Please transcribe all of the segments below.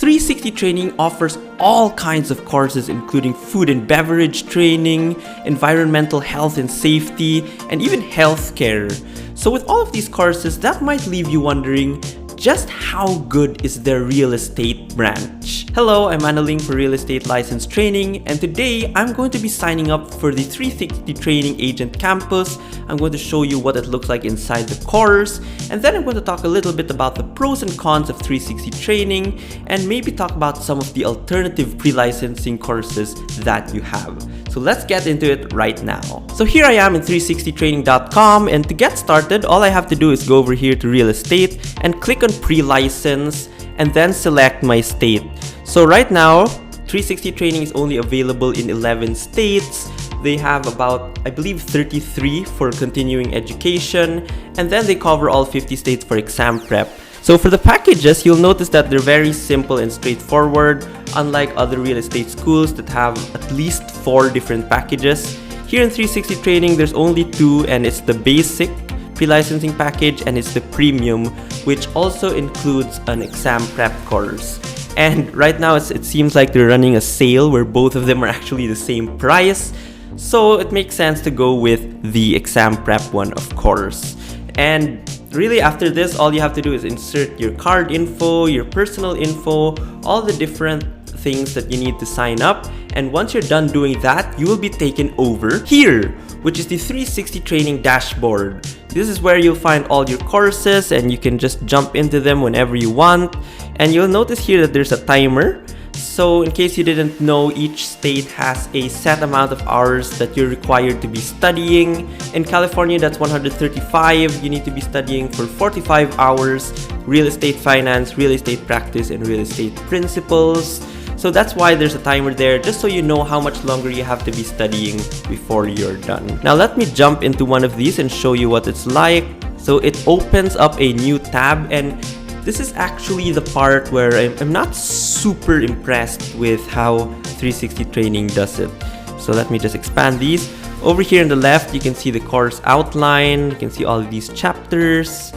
360 Training offers all kinds of courses including food and beverage training, environmental health and safety, and even healthcare. So with all of these courses, that might leave you wondering, just how good is their real estate branch? Hello, I'm Analing for Real Estate License Training, and today I'm going to be signing up for the 360 Training Agent Campus. I'm going to show you what it looks like inside the course, and then I'm going to talk a little bit about the pros and cons of 360 Training, and maybe talk about some of the alternative pre-licensing courses that you have. So let's get into it right now. So here I am in 360training.com, and to get started, all I have to do is go over here to real estate and click on pre-license and then select my state. So right now 360 Training is only available in 11 states. They have about, I believe, 33 for continuing education, and then they cover all 50 states for exam prep. So for the packages, you'll notice that they're very simple and straightforward, unlike other real estate schools that have at least 4 different packages. Here in 360 Training, there's only 2, and it's the basic pre-licensing package and it's the premium, which also includes an exam prep course. And right now it seems like they're running a sale where both of them are actually the same price, so it makes sense to go with the exam prep one, of course. And really, after this, all you have to do is insert your card info, your personal info, all the different things that you need to sign up. And once you're done doing that, you will be taken over here, which is the 360 Training dashboard. This is where you'll find all your courses, and you can just jump into them whenever you want. And you'll notice here that there's a timer. So in case you didn't know, each state has a set amount of hours that you're required to be studying. In California, that's 135. You need to be studying for 45 hours, real estate finance, real estate practice, and real estate principles. So that's why there's a timer there, just so you know how much longer you have to be studying before you're done. Now let me jump into one of these and show you what it's like. So it opens up a new tab, and this is actually the part where I'm not super impressed with how 360 Training does it. So let me just expand these. Over here on the left, you can see the course outline. You can see all of these chapters.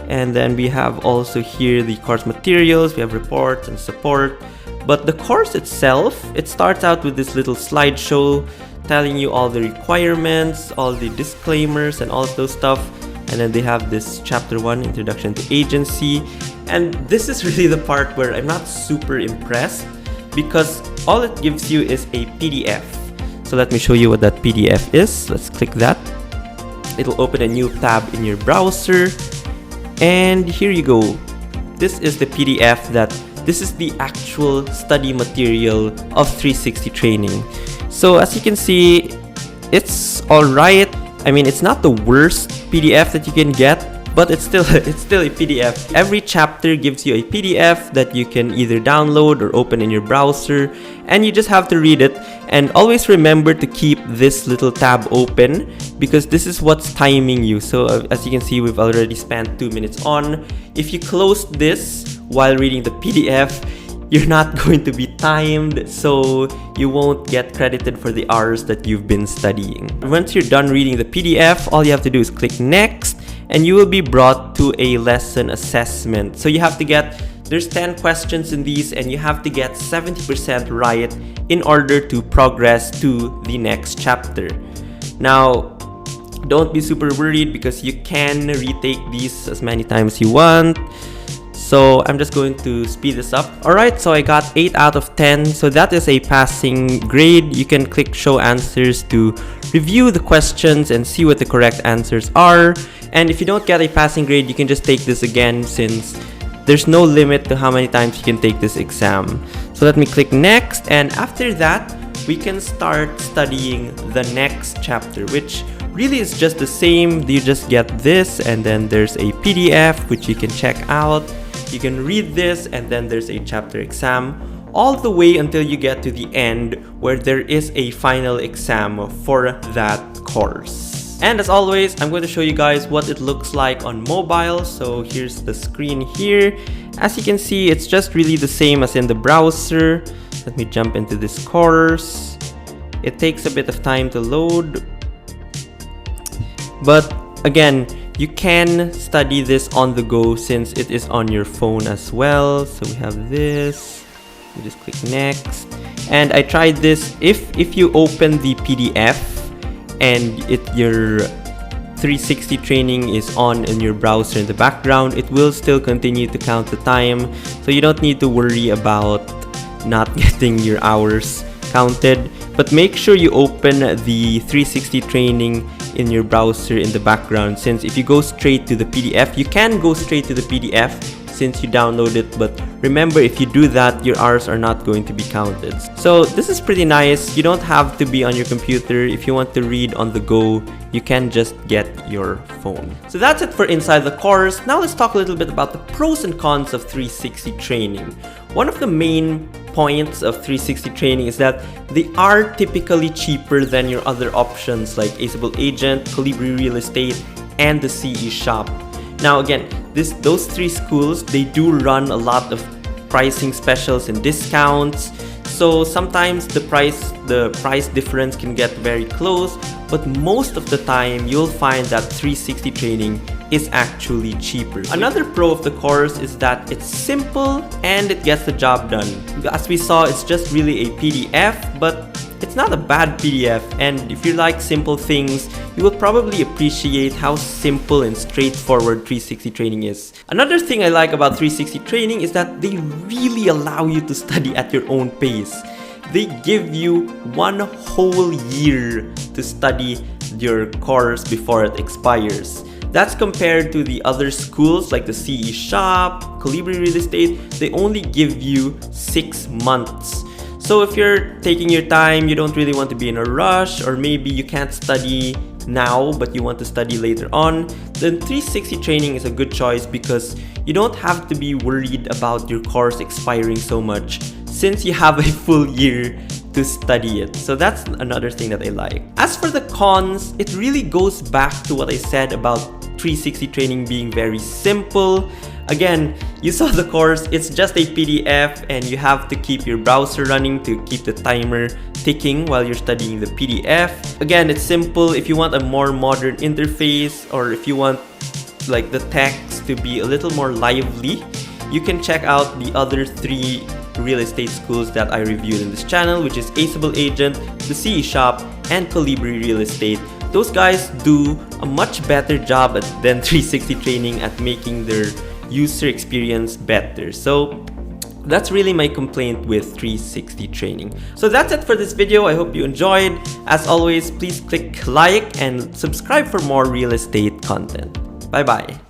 And then we have also here the course materials. We have reports and support. But the course itself, it starts out with this little slideshow telling you all the requirements, all the disclaimers, and all of those stuff. And then they have this chapter 1, Introduction to Agency. And this is really the part where I'm not super impressed, because all it gives you is a PDF. So let me show you what that PDF is. Let's click that. It'll open a new tab in your browser. And here you go. This is the PDF this is the actual study material of 360 Training. So as you can see, it's alright. I mean, it's not the worst PDF that you can get, but it's still a PDF. Every chapter gives you a PDF that you can either download or open in your browser, and you just have to read it. And always remember to keep this little tab open, because this is what's timing you. So as you can see, we've already spent 2 minutes on. If you close this while reading the PDF, you're not going to be timed, so you won't get credited for the hours that you've been studying. Once you're done reading the PDF, all you have to do is click next, and you will be brought to a lesson assessment. So you have to there's 10 questions in these, and you have to get 70% right in order to progress to the next chapter. Now, don't be super worried, because you can retake these as many times as you want. So I'm just going to speed this up. Alright, so I got 8 out of 10. So that is a passing grade. You can click show answers to review the questions and see what the correct answers are. And if you don't get a passing grade, you can just take this again, since there's no limit to how many times you can take this exam. So let me click next, and after that, we can start studying the next chapter, which really is just the same. You just get this, and then there's a PDF which you can check out. You can read this, and then there's a chapter exam, all the way until you get to the end where there is a final exam for that course. And as always, I'm going to show you guys what it looks like on mobile. So here's the screen here. As you can see, it's just really the same as in the browser. Let me jump into this course. It takes a bit of time to load, but again, you can study this on the go since it is on your phone as well. So we have this. You just click next. And I tried this. If you open the PDF and your 360 training is on in your browser in the background, it will still continue to count the time. So you don't need to worry about not getting your hours counted. But make sure you open the 360 training in your browser in the background, since if you go straight to the PDF, you can go straight to the PDF since you download it, but remember, if you do that, your hours are not going to be counted. So this is pretty nice. You don't have to be on your computer. If you want to read on the go, you can just get your phone. So that's it for inside the course. Now let's talk a little bit about the pros and cons of 360 training. One of the main points of 360 training is that they are typically cheaper than your other options like Aceable Agent, Colibri Real Estate, and the CE Shop. Now again, those three schools, they do run a lot of pricing specials and discounts. So sometimes the price difference can get very close, but most of the time you'll find that 360 training is actually cheaper. Another pro of the course is that it's simple and it gets the job done. As we saw, it's just really a PDF, but it's not a bad PDF, and if you like simple things, you will probably appreciate how simple and straightforward 360 training is. Another thing I like about 360 training is that they really allow you to study at your own pace. They give you one whole year to study your course before it expires. That's compared to the other schools like the CE Shop, Colibri Real Estate. They only give you 6 months. So if you're taking your time, you don't really want to be in a rush, or maybe you can't study now but you want to study later on, then 360 training is a good choice because you don't have to be worried about your course expiring so much since you have a full year to study it. So that's another thing that I like. As for the cons, it really goes back to what I said about 360 training being very simple. Again, you saw the course, it's just a PDF and you have to keep your browser running to keep the timer ticking while you're studying the PDF. Again, it's simple. If you want a more modern interface, or if you want like the text to be a little more lively, you can check out the other 3 real estate schools that I reviewed in this channel, which is Aceable Agent, the CE Shop, and Colibri Real Estate. Those guys do a much better job than 360 training at making their user experience better. So that's really my complaint with 360 training. So that's it for this video. I hope you enjoyed. As always, please click like and subscribe for more real estate content. Bye bye.